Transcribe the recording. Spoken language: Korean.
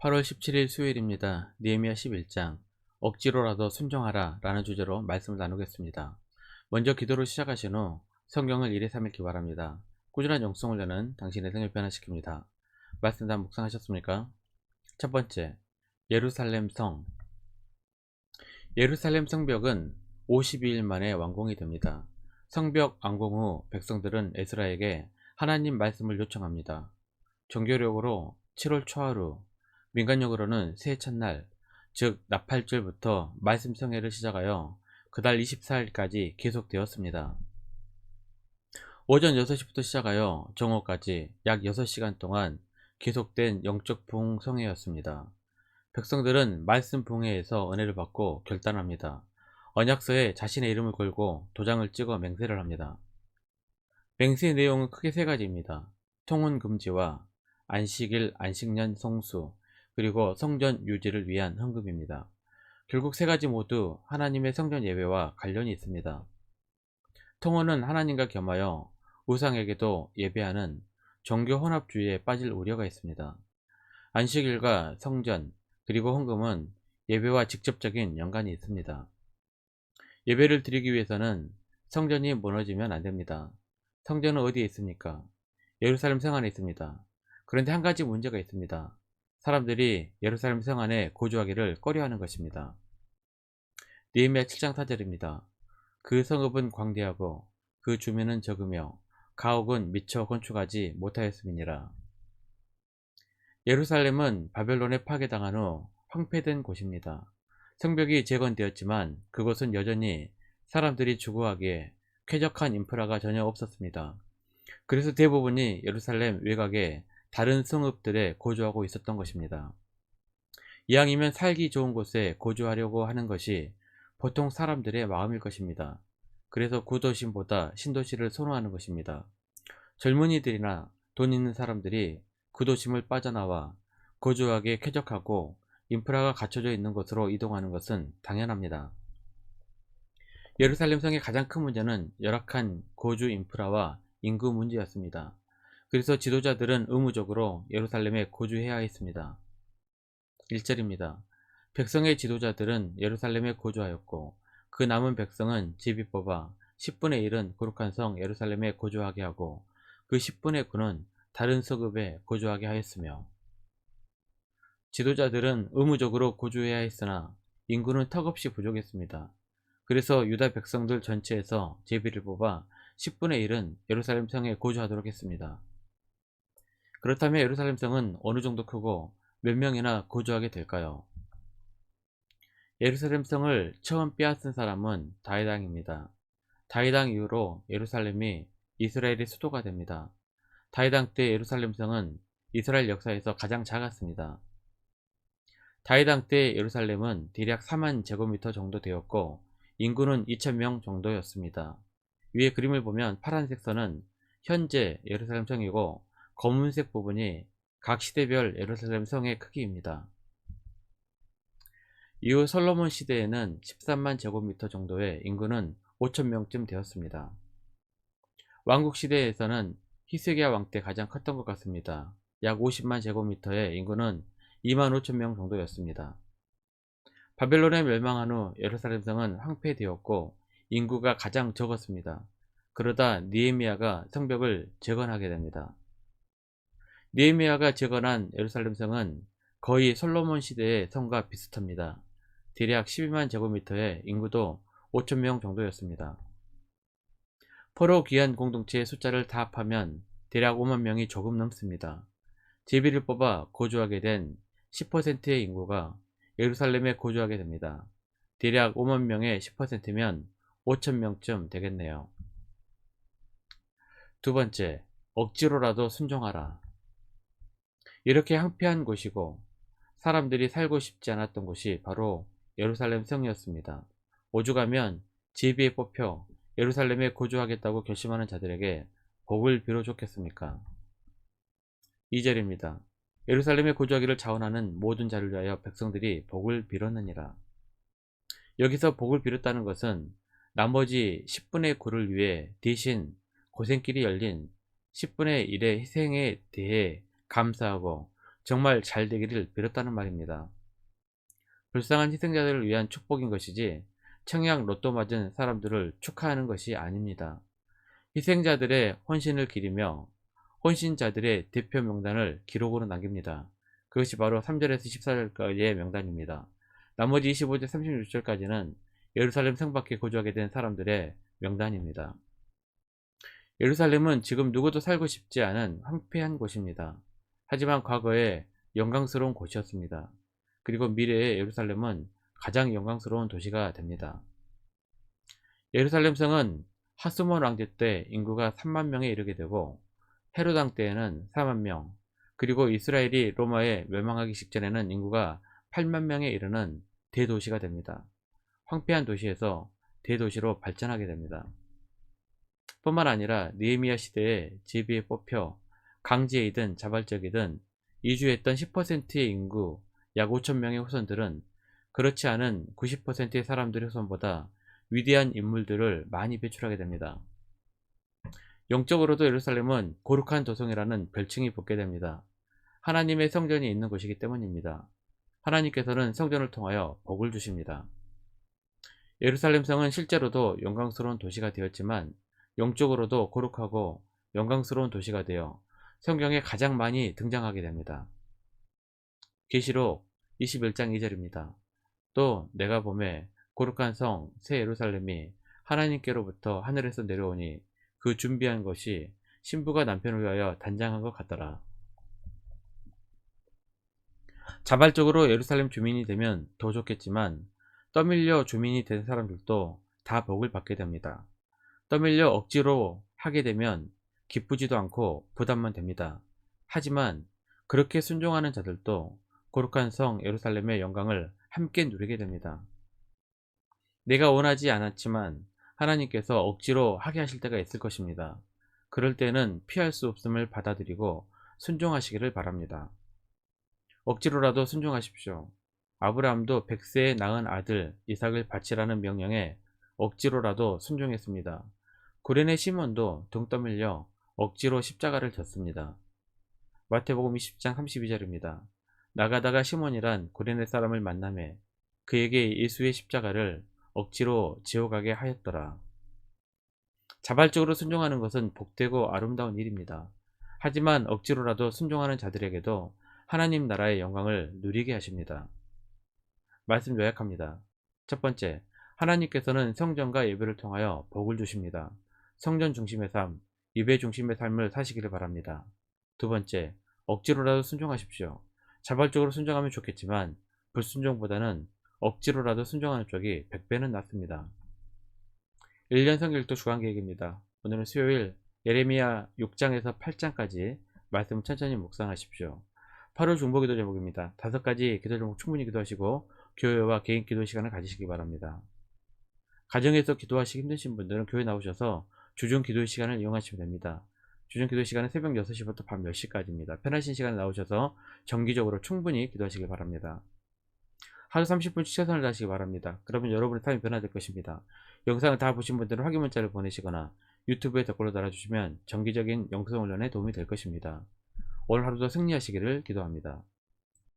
8월 17일 수요일입니다. 느헤미야 11장 억지로라도 순종하라 라는 주제로 말씀을 나누겠습니다. 먼저 기도로 시작하신 후 성경을 1회 3읽기 바랍니다. 꾸준한 영성을 내는 당신의 생을 변화시킵니다. 말씀 다 묵상하셨습니까? 첫 번째, 예루살렘 성. 예루살렘 성벽은 52일 만에 완공이 됩니다. 성벽 완공 후 백성들은 에스라에게 하나님 말씀을 요청합니다. 종교력으로 7월 초하루, 민간력으로는 새해 첫날, 즉 나팔절부터 말씀 성회를 시작하여 그달 24일까지 계속되었습니다. 오전 6시부터 시작하여 정오까지 약 6시간 동안 계속된 영적 부흥성회였습니다. 백성들은 말씀 부흥회에서 은혜를 받고 결단합니다. 언약서에 자신의 이름을 걸고 도장을 찍어 맹세를 합니다. 맹세의 내용은 크게 세 가지입니다. 통혼 금지와 안식일, 안식년 성수, 그리고 성전 유지를 위한 헌금입니다. 결국 세 가지 모두 하나님의 성전 예배와 관련이 있습니다. 통혼은 하나님과 겸하여 우상에게도 예배하는 종교 혼합주의에 빠질 우려가 있습니다. 안식일과 성전, 그리고 헌금은 예배와 직접적인 연관이 있습니다. 예배를 드리기 위해서는 성전이 무너지면 안 됩니다. 성전은 어디에 있습니까? 예루살렘 성 안에 있습니다. 그런데 한 가지 문제가 있습니다. 사람들이 예루살렘 성 안에 거주하기를 꺼려하는 것입니다. 느헤미야 7장 4절입니다. 그 성읍은 광대하고 그 주민은 적으며 가옥은 미처 건축하지 못하였음이니라. 예루살렘은 바벨론에 파괴당한 후 황폐된 곳입니다. 성벽이 재건되었지만 그곳은 여전히 사람들이 주거하기에 쾌적한 인프라가 전혀 없었습니다. 그래서 대부분이 예루살렘 외곽에 다른 성읍들에 거주하고 있었던 것입니다. 이왕이면 살기 좋은 곳에 거주하려고 하는 것이 보통 사람들의 마음일 것입니다. 그래서 구도심보다 신도시를 선호하는 것입니다. 젊은이들이나 돈 있는 사람들이 구도심을 빠져나와 거주하기에 쾌적하고 인프라가 갖춰져 있는 곳으로 이동하는 것은 당연합니다. 예루살렘 성의 가장 큰 문제는 열악한 거주 인프라와 인구 문제였습니다. 그래서 지도자들은 의무적으로 예루살렘에 거주해야 했습니다. 1절입니다. 백성의 지도자들은 예루살렘에 거주하였고 그 남은 백성은 제비 뽑아 10분의 1은 거룩한 성 예루살렘에 거주하게 하고 그 10분의 9는 다른 성읍에 거주하게 하였으며, 지도자들은 의무적으로 거주해야 했으나 인구는 턱없이 부족했습니다. 그래서 유다 백성들 전체에서 제비를 뽑아 10분의 1은 예루살렘 성에 거주하도록 했습니다. 그렇다면 예루살렘 성은 어느 정도 크고 몇 명이나 거주하게 될까요? 예루살렘 성을 처음 빼앗은 사람은 다윗왕입니다. 다윗왕 이후로 예루살렘이 이스라엘의 수도가 됩니다. 다윗왕 때 예루살렘 성은 이스라엘 역사에서 가장 작았습니다. 다윗왕 때 예루살렘은 대략 4만 제곱미터 정도 되었고 인구는 2,000명 정도였습니다. 위에 그림을 보면 파란색 선은 현재 예루살렘 성이고 검은색 부분이 각 시대별 예루살렘 성의 크기입니다. 이후 솔로몬 시대에는 13만 제곱미터 정도의 인구는 5,000명쯤 되었습니다. 왕국 시대에서는 히스기야 왕 때 가장 컸던 것 같습니다. 약 50만 제곱미터의 인구는 2만 5천 명 정도였습니다. 바벨론에 멸망한 후 예루살렘 성은 황폐되었고 인구가 가장 적었습니다. 그러다 느헤미야가 성벽을 재건하게 됩니다. 느헤미야가 재건한 예루살렘 성은 거의 솔로몬 시대의 성과 비슷합니다. 대략 12만 제곱미터의 인구도 5천 명 정도였습니다. 포로 귀한 공동체의 숫자를 다 합하면 대략 5만 명이 조금 넘습니다. 제비를 뽑아 거주하게 된 10%의 인구가 예루살렘에 거주하게 됩니다. 대략 5만 명의 10%면 5천 명쯤 되겠네요. 두 번째, 억지로라도 순종하라. 이렇게 황폐한 곳이고 사람들이 살고 싶지 않았던 곳이 바로 예루살렘 성이었습니다. 오죽하면 제비에 뽑혀 예루살렘에 거주하겠다고 결심하는 자들에게 복을 빌어 줬겠습니까? 2절입니다. 예루살렘에 거주하기를 자원하는 모든 자를 위하여 백성들이 복을 빌었느니라. 여기서 복을 빌었다는 것은 나머지 10분의 9를 위해 대신 고생길이 열린 10분의 1의 희생에 대해 감사하고 정말 잘 되기를 빌었다는 말입니다. 불쌍한 희생자들을 위한 축복인 것이지 청약 로또 맞은 사람들을 축하하는 것이 아닙니다. 희생자들의 헌신을 기리며 헌신자들의 대표 명단을 기록으로 남깁니다. 그것이 바로 3절에서 14절까지의 명단입니다. 나머지 25절 36절까지는 예루살렘 성 밖에 거주하게 된 사람들의 명단입니다. 예루살렘은 지금 누구도 살고 싶지 않은 황폐한 곳입니다. 하지만 과거에 영광스러운 곳이었습니다. 그리고 미래의 예루살렘은 가장 영광스러운 도시가 됩니다. 예루살렘 성은 하스몬 왕제 때 인구가 3만 명에 이르게 되고 헤롯 왕 때에는 4만 명, 그리고 이스라엘이 로마에 멸망하기 직전에는 인구가 8만 명에 이르는 대도시가 됩니다. 황폐한 도시에서 대도시로 발전하게 됩니다. 뿐만 아니라 느헤미야 시대에 제비에 뽑혀 강제이든 자발적이든 이주했던 10%의 인구 약 5천 명의 후손들은 그렇지 않은 90%의 사람들의 후손보다 위대한 인물들을 많이 배출하게 됩니다. 영적으로도 예루살렘은 거룩한 도성이라는 별칭이 붙게 됩니다. 하나님의 성전이 있는 곳이기 때문입니다. 하나님께서는 성전을 통하여 복을 주십니다. 예루살렘 성은 실제로도 영광스러운 도시가 되었지만 영적으로도 거룩하고 영광스러운 도시가 되어 성경에 가장 많이 등장하게 됩니다. 계시록 21장 2절입니다. 또 내가 보매 거룩한 성 새 예루살렘이 하나님께로부터 하늘에서 내려오니 그 준비한 것이 신부가 남편을 위하여 단장한 것 같더라. 자발적으로 예루살렘 주민이 되면 더 좋겠지만 떠밀려 주민이 된 사람들도 다 복을 받게 됩니다. 떠밀려 억지로 하게 되면 기쁘지도 않고 부담만 됩니다. 하지만 그렇게 순종하는 자들도 거룩한 성 예루살렘의 영광을 함께 누리게 됩니다. 내가 원하지 않았지만 하나님께서 억지로 하게 하실 때가 있을 것입니다. 그럴 때는 피할 수 없음을 받아들이고 순종하시기를 바랍니다. 억지로라도 순종하십시오. 아브라함도 100세에 낳은 아들 이삭을 바치라는 명령에 억지로라도 순종했습니다. 구레네 시몬도 등 떠밀려 억지로 십자가를 졌습니다. 마태복음 20장 32절입니다. 나가다가 시몬이란 구레네 사람을 만나매 그에게 예수의 십자가를 억지로 지어가게 하였더라. 자발적으로 순종하는 것은 복되고 아름다운 일입니다. 하지만 억지로라도 순종하는 자들에게도 하나님 나라의 영광을 누리게 하십니다. 말씀 요약합니다. 첫 번째, 하나님께서는 성전과 예배를 통하여 복을 주십니다. 성전 중심의 삶, 예배 중심의 삶을 사시기를 바랍니다. 두 번째, 억지로라도 순종하십시오. 자발적으로 순종하면 좋겠지만 불순종보다는 억지로라도 순종하는 쪽이 100배는 낫습니다. 1년 성경일도 주간계획입니다. 오늘은 수요일 예레미야 6장에서 8장까지 말씀을 천천히 묵상하십시오. 8월 중보기도 제목입니다. 5가지 기도 제목 충분히 기도하시고 교회와 개인 기도 시간을 가지시기 바랍니다. 가정에서 기도하시기 힘드신 분들은 교회 나오셔서 주중 기도 시간을 이용하시면 됩니다. 주중 기도 시간은 새벽 6시부터 밤 10시까지입니다. 편하신 시간에 나오셔서 정기적으로 충분히 기도하시기 바랍니다. 하루 30분씩 최선을 다하시기 바랍니다. 그러면 여러분의 삶이 변화될 것입니다. 영상을 다 보신 분들은 확인 문자를 보내시거나 유튜브에 댓글로 달아주시면 정기적인 영성 훈련에 도움이 될 것입니다. 오늘 하루도 승리하시기를 기도합니다.